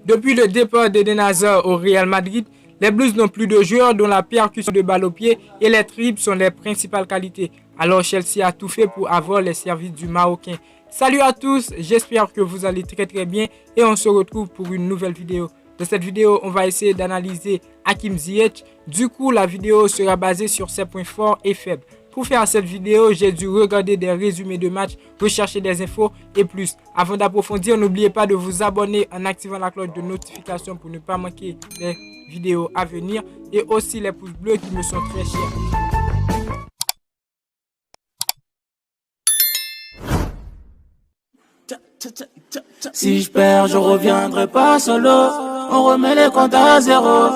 Depuis le départ d'Eden Hazard au Real Madrid, les Blues n'ont plus de joueurs dont la percussion de balle au pied et les dribbles sont les principales qualités. Alors Chelsea a tout fait pour avoir les services du Marocain. Salut à tous, j'espère que vous allez très bien et on se retrouve pour une nouvelle vidéo. Dans cette vidéo, on va essayer d'analyser Hakim Ziyech. Du coup, la vidéo sera basée sur ses points forts et faibles. Pour faire cette vidéo, j'ai dû regarder des résumés de matchs, rechercher des infos et plus. Avant d'approfondir, n'oubliez pas de vous abonner en activant la cloche de notification pour ne pas manquer les vidéos à venir et aussi les pouces bleus qui me sont très chers. Si je perds, je reviendrai pas solo. On remet les comptes à zéro.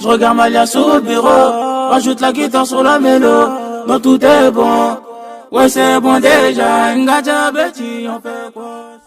Je regarde Malia sur le bureau. Rajoute la guitare sur la mélo. Non, tout est bon. Ouais, c'est bon déjà. Ngaja Betty, on fait quoi?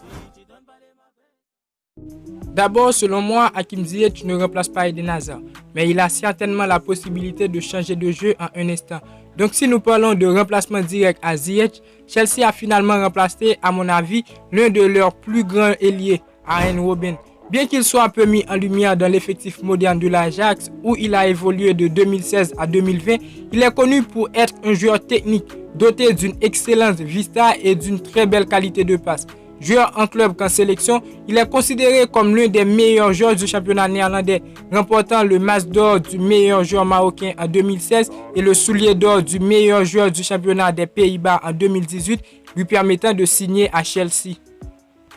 D'abord, selon moi, Hakim Ziyech ne remplace pas Eden Hazard, mais il a certainement la possibilité de changer de jeu en un instant. Donc si nous parlons de remplacement direct à Ziyech, Chelsea a finalement remplacé, à mon avis, l'un de leurs plus grands ailiers, Arjen Robben. Bien qu'il soit un peu mis en lumière dans l'effectif moderne de l'Ajax, où il a évolué de 2016 à 2020, il est connu pour être un joueur technique, doté d'une excellente vista et d'une très belle qualité de passe. Joueur en club qu'en sélection, il est considéré comme l'un des meilleurs joueurs du championnat néerlandais, remportant le match d'or du meilleur joueur marocain en 2016 et le soulier d'or du meilleur joueur du championnat des Pays-Bas en 2018, lui permettant de signer à Chelsea.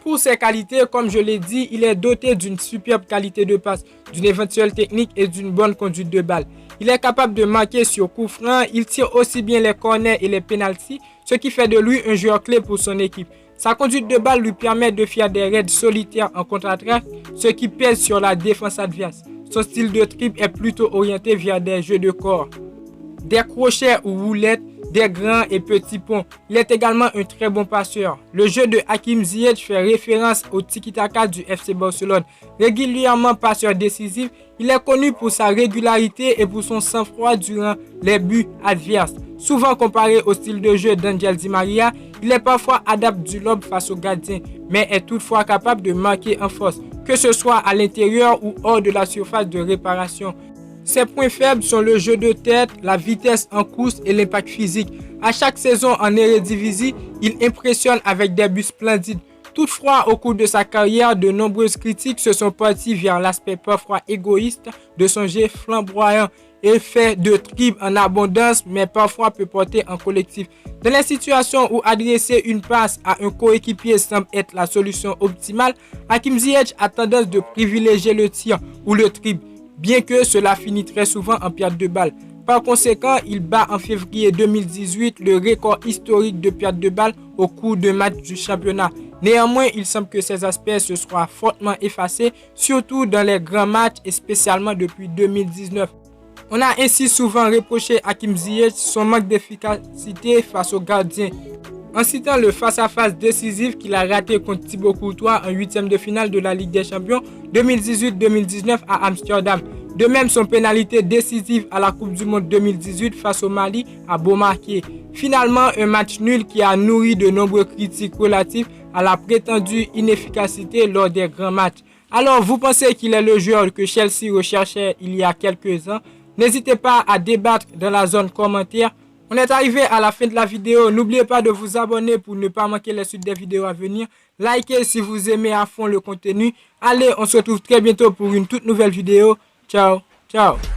Pour ses qualités, comme je l'ai dit, il est doté d'une superbe qualité de passe, d'une éventuelle technique et d'une bonne conduite de balle. Il est capable de marquer sur coup franc, il tire aussi bien les corners et les pénaltys, ce qui fait de lui un joueur clé pour son équipe. Sa conduite de balle lui permet de faire des raids solitaires en contre-attaque, ce qui pèse sur la défense adverse. Son style de dribble est plutôt orienté vers des jeux de corps, des crochets ou roulettes, des grands et petits ponts. Il est également un très bon passeur. Le jeu de Hakim Ziyech fait référence au tiki-taka du FC Barcelone. Régulièrement passeur décisif, il est connu pour sa régularité et pour son sang-froid durant les buts adverses. Souvent comparé au style de jeu d'Angel Di Maria, il est parfois adapté du lob face au gardien, mais est toutefois capable de marquer en force, que ce soit à l'intérieur ou hors de la surface de réparation. Ses points faibles sont le jeu de tête, la vitesse en course et l'impact physique. À chaque saison en Eredivisie, il impressionne avec des buts splendides. Toutefois, au cours de sa carrière, de nombreuses critiques se sont parties vers l'aspect parfois égoïste de son jeu flamboyant et fait de dribbles en abondance, mais parfois peut porter en collectif. Dans les situations où adresser une passe à un coéquipier semble être la solution optimale, Hakim Ziyech a tendance de privilégier le tir ou le dribble, bien que cela finit très souvent en perte de balle. Par conséquent, il bat en février 2018 le record historique de perte de balle au cours de match du championnat. Néanmoins, il semble que ces aspects se soient fortement effacés, surtout dans les grands matchs et spécialement depuis 2019. On a ainsi souvent reproché à Hakim Ziyech son manque d'efficacité face aux gardiens, en citant le face-à-face décisif qu'il a raté contre Thibaut Courtois en 8e de finale de la Ligue des Champions 2018-2019 à Amsterdam. De même, son pénalité décisive à la Coupe du Monde 2018 face au Mali a beau marquer. Finalement, un match nul qui a nourri de nombreuses critiques relatives à la prétendue inefficacité lors des grands matchs. Alors, vous pensez qu'il est le joueur que Chelsea recherchait il y a quelques ans? N'hésitez pas à débattre dans la zone commentaire. On est arrivé à la fin de la vidéo. N'oubliez pas de vous abonner pour ne pas manquer les suites des vidéos à venir. Likez si vous aimez à fond le contenu. Allez, on se retrouve très bientôt pour une toute nouvelle vidéo. Ciao, ciao.